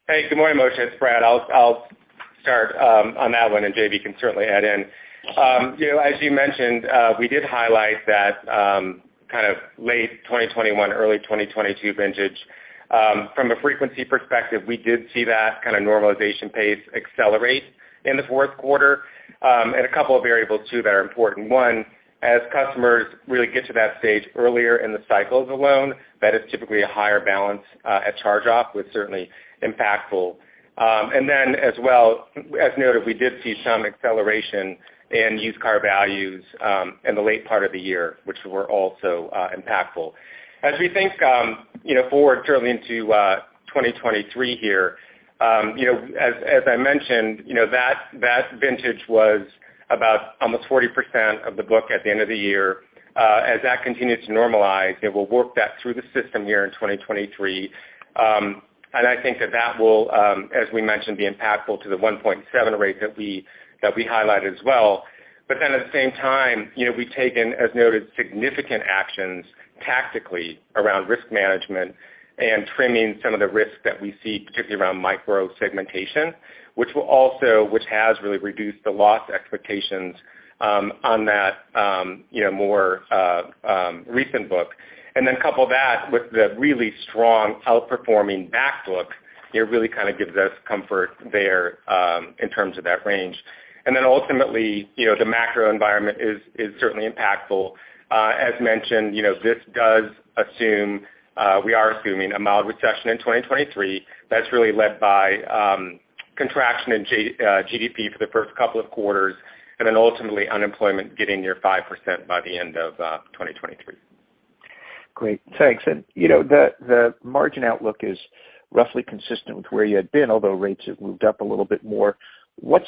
Hey, good morning, Moshe. It's Brad. I'll start on that one, and JB can certainly add in. As you mentioned, we did highlight that kind of late 2021, early 2022 vintage. From a frequency perspective, we did see that kind of normalization pace accelerate in the fourth quarter, and a couple of variables too that are important. One, as customers really get to that stage earlier in the cycle of the loan, that is typically a higher balance at charge-off, was certainly impactful. And then as well, as noted, we did see some acceleration in used car values in the late part of the year, which were also impactful. As we think, forward certainly into 2023 here, as I mentioned, that vintage was about almost 40% of the book at the end of the year. As that continues to normalize, we'll work that through the system here in 2023. And I think that will, as we mentioned, be impactful to the 1.7 rate that we highlighted as well. But then at the same time, we've taken, as noted, significant actions tactically around risk management and trimming some of the risks that we see, particularly around micro segmentation, which has really reduced the loss expectations on that, more recent book. And then couple that with the really strong outperforming back book, it really kind of gives us comfort there in terms of that range. And then ultimately, the macro environment is certainly impactful. As mentioned, this does assume, we are assuming a mild recession in 2023. That's really led by contraction in GDP for the first couple of quarters, and then ultimately unemployment getting near 5% by the end of 2023. Great, thanks. And the margin outlook is roughly consistent with where you had been, although rates have moved up a little bit more. What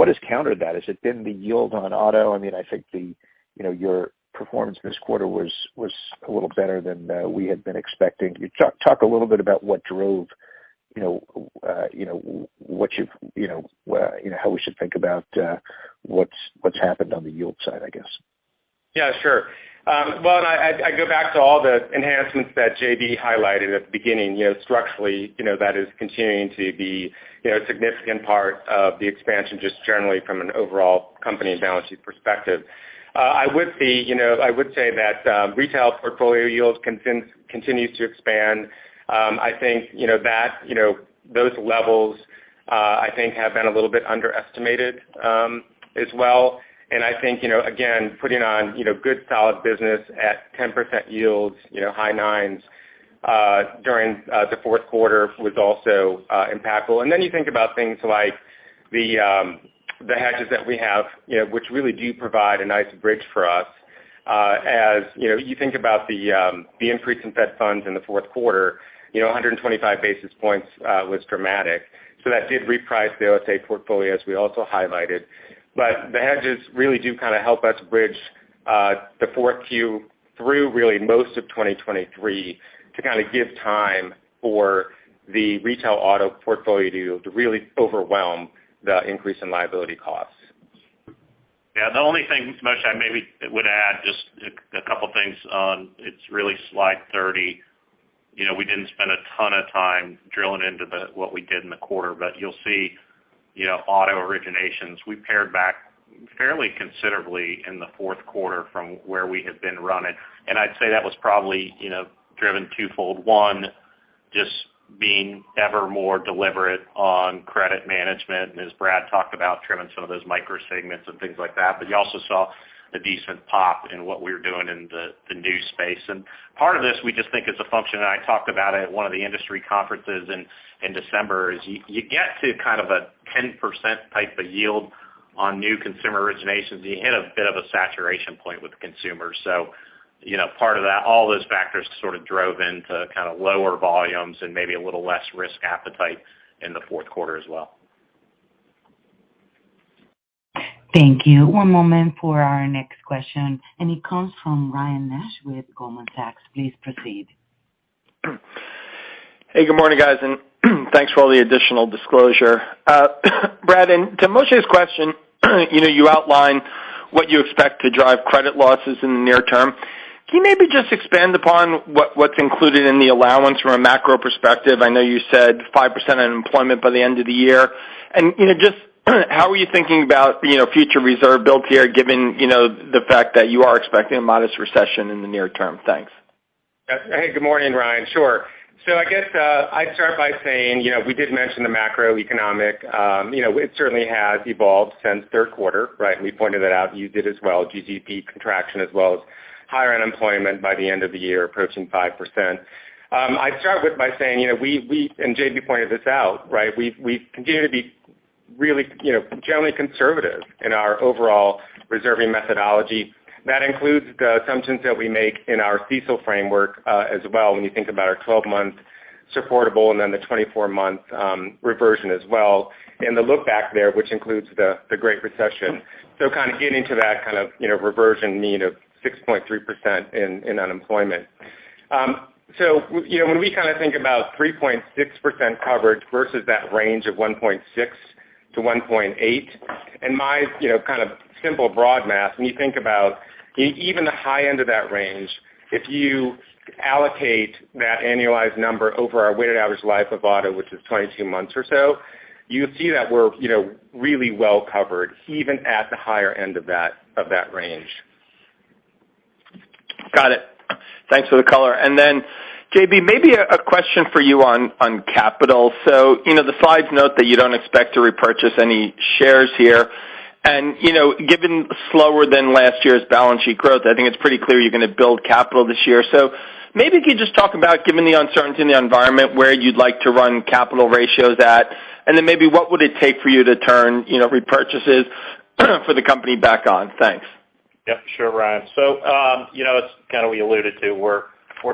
has countered that? Has it been the yield on auto? I mean, I think your performance this quarter was a little better than we had been expecting. You talk a little bit about what drove, what how we should think about what's happened on the yield side, I guess. Yeah, sure. Well, and I go back to all the enhancements that JB highlighted at the beginning. Structurally, that is continuing to be, a significant part of the expansion, just generally from an overall company and balance sheet perspective. I would say that retail portfolio yield continues to expand. I think those levels I think have been a little bit underestimated as well. And I think, again, putting on, good solid business at 10% yields, high nines during the fourth quarter was also impactful. And then you think about things like the hedges that we have, which really do provide a nice bridge for us. As you think about the increase in Fed funds in the fourth quarter, 125 basis points was dramatic. So that did reprice the OSA portfolio, as we also highlighted. But the hedges really do kind of help us bridge the fourth Q through really most of 2023 to kind of give time for the retail auto portfolio to really overwhelm the increase in liability costs. Yeah, the only thing, Moshe, I maybe would add just a couple things on, it's really slide 30. We didn't spend a ton of time drilling into what we did in the quarter, but you'll see, auto originations, we pared back fairly considerably in the fourth quarter from where we had been running. And I'd say that was probably, driven twofold. One, just being ever more deliberate on credit management, and as Brad talked about, trimming some of those micro segments and things like that. But you also saw a decent pop in what we were doing in the new space. And part of this we just think is a function, and I talked about it at one of the industry conferences in December, is you get to kind of a 10% type of yield on new consumer originations. You hit a bit of a saturation point with the consumers. So, part of that, all those factors sort of drove into kind of lower volumes and maybe a little less risk appetite in the fourth quarter as well. Thank you. One moment for our next question, and it comes from Ryan Nash with Goldman Sachs. Please proceed. Hey, good morning, guys, and thanks for all the additional disclosure. Brad, and to Moshe's question, you outline what you expect to drive credit losses in the near term. Can you maybe just expand upon what's included in the allowance from a macro perspective? I know you said 5% unemployment by the end of the year, and just how are you thinking about future reserve builds here, given the fact that you are expecting a modest recession in the near term? Thanks. Hey, good morning, Ryan. Sure. So I guess I'd start by saying, we did mention the macroeconomic. It certainly has evolved since third quarter, right? We pointed that out. You did as well. GDP contraction as well as higher unemployment by the end of the year, approaching 5%. I'd start by saying, we and JB pointed this out, right? We continue to be really, generally conservative in our overall reserving methodology. That includes the assumptions that we make in our CECL framework as well, when you think about our 12-month supportable and then the 24-month reversion as well, and the look back there, which includes the Great Recession. So kind of getting to that kind of, reversion mean of 6.3% in unemployment. So, when we kind of think about 3.6% coverage versus that range of 1.6 to 1.8, and my, kind of simple broad math, when you think about even the high end of that range, if you allocate that annualized number over our weighted average life of auto, which is 22 months or so, you see that we're, really well covered, even at the higher end of that range. Got it. Thanks for the color. And then, JB, maybe a question for you on capital. So, the slides note that you don't expect to repurchase any shares here. And, given slower than last year's balance sheet growth, I think it's pretty clear you're going to build capital this year. So maybe you could just talk about, given the uncertainty in the environment, where you'd like to run capital ratios at, and then maybe what would it take for you to turn, repurchases for the company back on? Thanks. Yep, sure, Ryan. So, it's kind of we alluded to. We're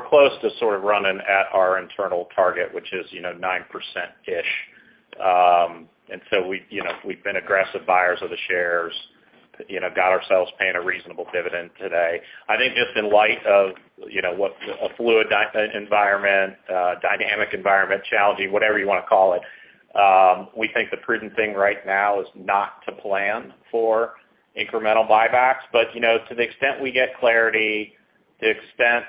close to sort of running at our internal target, which is 9%-ish. And so we've been aggressive buyers of the shares. Got ourselves paying a reasonable dividend today. I think just in light of what a fluid environment, dynamic environment, challenging, whatever you want to call it, we think the prudent thing right now is not to plan for incremental buybacks, but to the extent we get clarity, to the extent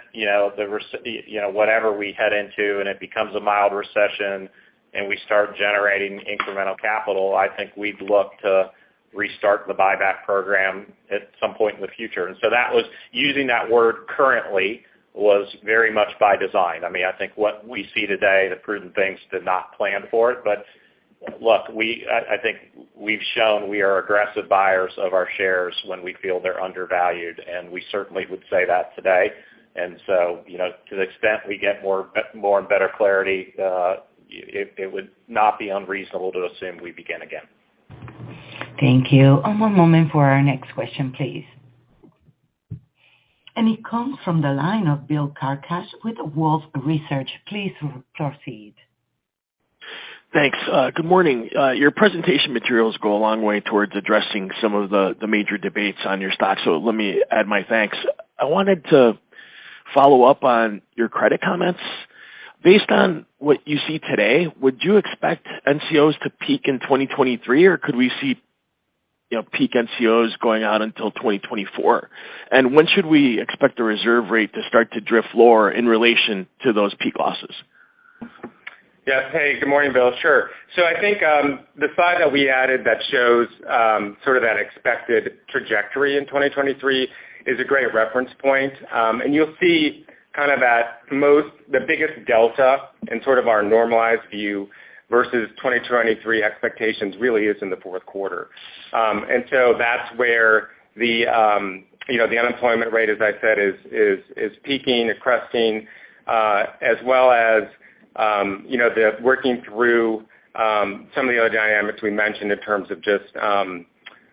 whatever we head into and it becomes a mild recession and we start generating incremental capital, I think we'd look to restart the buyback program at some point in the future. And so that was using that word currently was very much by design. I mean, I think what we see today, the prudent things to not plan for it, but look, I think we've shown we are aggressive buyers of our shares when we feel they're undervalued, and we certainly would say that today. And so, to the extent we get more and better clarity, it would not be unreasonable to assume we begin again. Thank you. One moment for our next question, please. And it comes from the line of Bill Carcache with Wolfe Research. Please proceed. Thanks. Good morning. Your presentation materials go a long way towards addressing some of the major debates on your stock, so let me add my thanks. I wanted to follow up on your credit comments. Based on what you see today, would you expect NCOs to peak in 2023, or could we see peak NCOs going out until 2024? And when should we expect the reserve rate to start to drift lower in relation to those peak losses? Yes. Hey, good morning, Bill. Sure. So I think the slide that we added that shows sort of that expected trajectory in 2023 is a great reference point. And you'll see kind of the biggest delta in sort of our normalized view versus 2023 expectations really is in the fourth quarter. And so that's where the unemployment rate, as I said, is peaking and cresting, as well as, the working through some of the other dynamics we mentioned in terms of just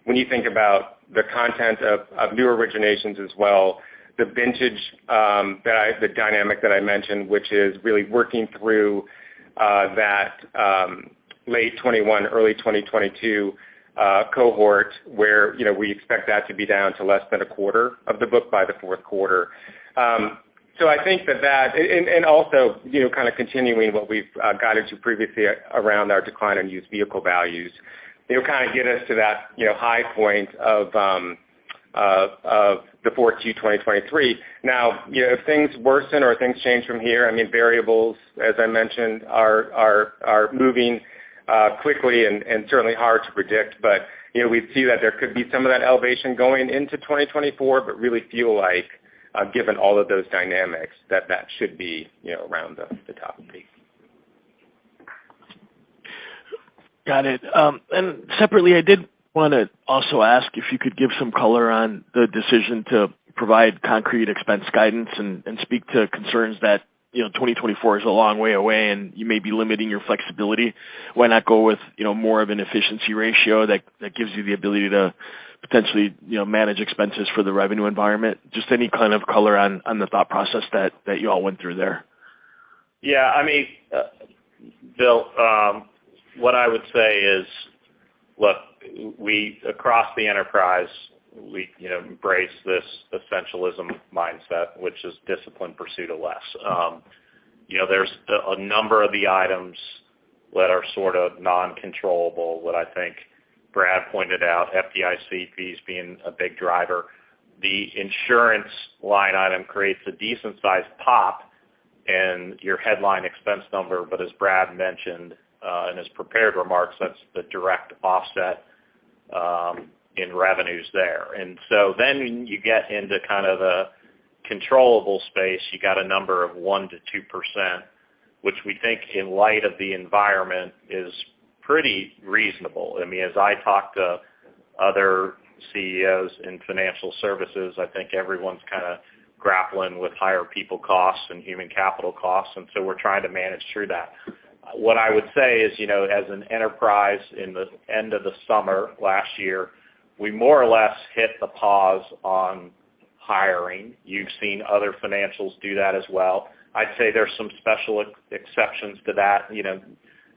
when you think about the content of new originations as well, the vintage, the dynamic that I mentioned, which is really working through that late 21, early 2022 cohort where, we expect that to be down to less than a quarter of the book by the fourth quarter. So I think that and also, kind of continuing what we've guided to previously around our decline in used vehicle values, kind of get us to that, high point of the 4Q 2023. Now, if things worsen or things change from here, I mean, variables, as I mentioned, are moving quickly and certainly hard to predict. But, we see that there could be some of that elevation going into 2024, but really feel like, given all of those dynamics, that should be, around the top of the peak. Got it. And separately, I did want to also ask if you could give some color on the decision to provide concrete expense guidance and speak to concerns that, 2024 is a long way away and you may be limiting your flexibility. Why not go with, more of an efficiency ratio that gives you the ability to potentially, manage expenses for the revenue environment? Just any kind of color on the thought process that you all went through there. Yeah, I mean, Bill, what I would say is, look, we across the enterprise, we embrace this essentialism mindset, which is disciplined pursuit of less. There's a number of the items that are sort of non-controllable. What I think Brad pointed out, FDIC fees being a big driver. The insurance line item creates a decent-sized pop in your headline expense number, but as Brad mentioned in his prepared remarks, that's the direct offset in revenues there. And so then you get into kind of the controllable space, you got a number of 1% to 2%, which we think in light of the environment is pretty reasonable. I mean, as I talk to other CEOs in financial services, I think everyone's kind of grappling with higher people costs and human capital costs, and so we're trying to manage through that. What I would say is, as an enterprise in the end of the summer last year, we more or less hit the pause on hiring. You've seen other financials do that as well. I'd say there's some special exceptions to that.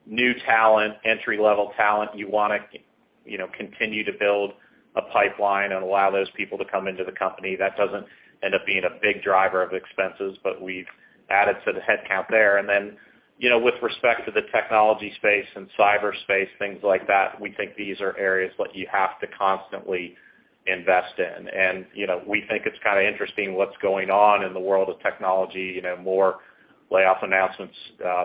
New talent, entry-level talent, you want to, continue to build a pipeline and allow those people to come into the company. That doesn't end up being a big driver of expenses, but we've added to the headcount there. And then, with respect to the technology space and cyberspace, things like that, we think these are areas that you have to constantly invest in. And, we think it's kind of interesting what's going on in the world of technology, more layoff announcements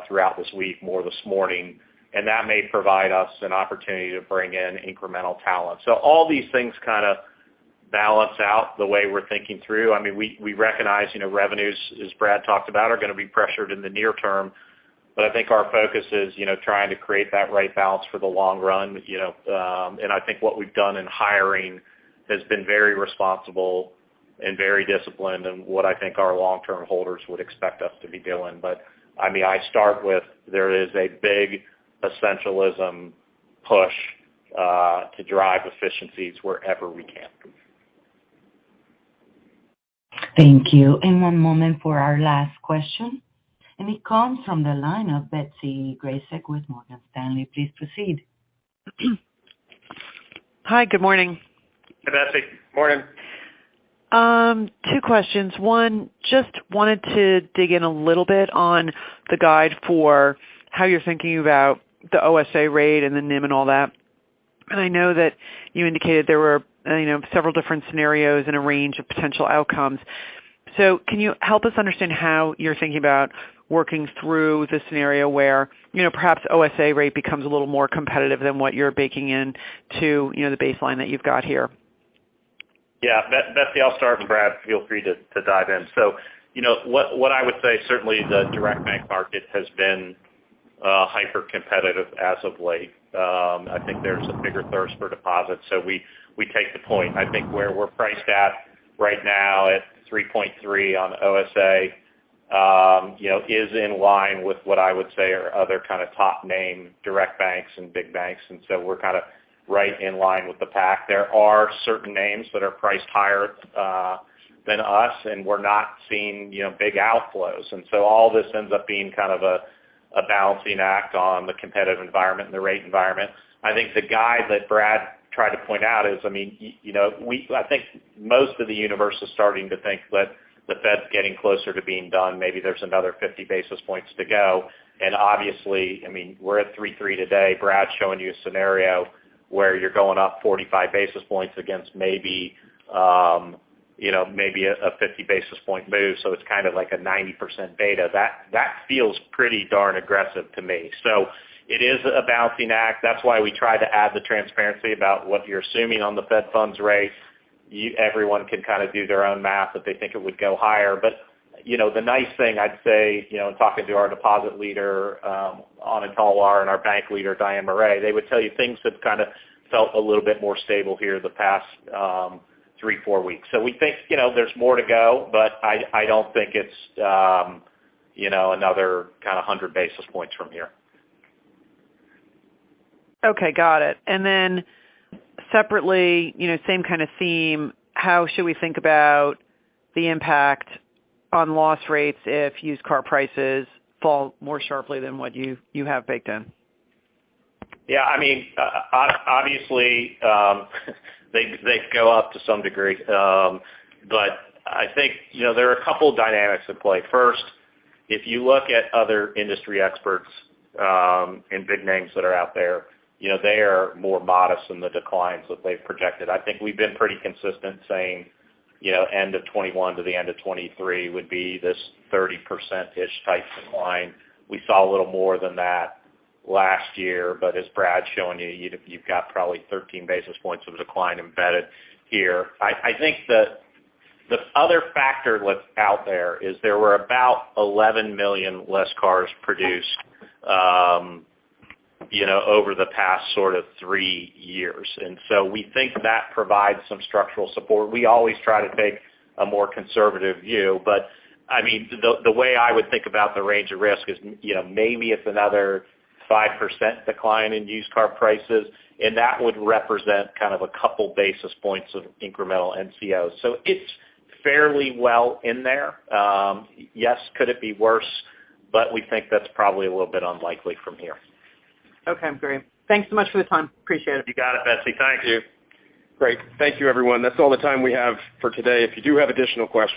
throughout this week, more this morning, and that may provide us an opportunity to bring in incremental talent. So all these things kind of balance out the way we're thinking through. I mean, we recognize, revenues, as Brad talked about, are going to be pressured in the near term, but I think our focus is, trying to create that right balance for the long run, and I think what we've done in hiring has been very responsible and very disciplined, and what I think our long-term holders would expect us to be doing. But, I mean, I start with there is a big essentialism push to drive efficiencies wherever we can. Thank you. And one moment for our last question. And it comes from the line of Betsy Graseck with Morgan Stanley. Please proceed. Hi, good morning. Hey, Betsy. Morning. Two questions. One, just wanted to dig in a little bit on the guide for how you're thinking about the OSA rate and the NIM and all that. And I know that you indicated there were, several different scenarios and a range of potential outcomes. So can you help us understand how you're thinking about working through the scenario where, perhaps OSA rate becomes a little more competitive than what you're baking in to, the baseline that you've got here? Yeah, Betsy, I'll start, and Brad, feel free to dive in. So, What I would say, certainly the direct bank market has been hyper competitive as of late. I think there's a bigger thirst for deposits, so we take the point. I think where we're priced at right now at 3.3 on OSA, is in line with what I would say are other kind of top name direct banks and big banks, and so we're kind of right in line with the pack. There are certain names that are priced higher than us, and we're not seeing big outflows, and so all this ends up being kind of a balancing act on the competitive environment and the rate environment. I think the guide that Brad tried to point out is, I think most of the universe is starting to think that the Fed's getting closer to being done. Maybe there's another 50 basis points to go. And obviously, we're at 3.3 today. Brad's showing you a scenario where you're going up 45 basis points against maybe a 50 basis point move. So it's kind of like a 90% beta. That feels pretty darn aggressive to me. So it is a balancing act. That's why we try to add the transparency about what you're assuming on the Fed funds rate. Everyone can kind of do their own math if they think it would go higher. But, the nice thing I'd say, in talking to our deposit leader, Anna Talwar, and our bank leader, Diane Murray, they would tell you things have kind of felt a little bit more stable here the past 3-4 weeks. So we think, there's more to go, but I don't think it's, another kind of 100 basis points from here. Okay, got it. And then separately, same kind of theme, how should we think about the impact on loss rates if used car prices fall more sharply than what you have baked in? Yeah, obviously they go up to some degree, but I think there are a couple of dynamics at play. First, if you look at other industry experts and big names that are out there, they are more modest in the declines that they've projected. I think we've been pretty consistent saying, end of 21 to the end of 23 would be this 30%-ish type decline. We saw a little more than that last year, but as Brad's showing you've got probably 13 basis points of decline embedded here. I think the other factor that's out there is there were about 11 million less cars produced over the past sort of 3 years. And so we think that provides some structural support. We always try to take a more conservative view, but the way I would think about the range of risk is, maybe it's another 5% decline in used car prices, and that would represent kind of a couple basis points of incremental NCOs. So it's fairly well in there. Yes, could it be worse? But we think that's probably a little bit unlikely from here. Okay, great. Thanks so much for the time. Appreciate it. You got it, Betsy. Thank you. Great. Thank you, everyone. That's all the time we have for today. If you do have additional questions,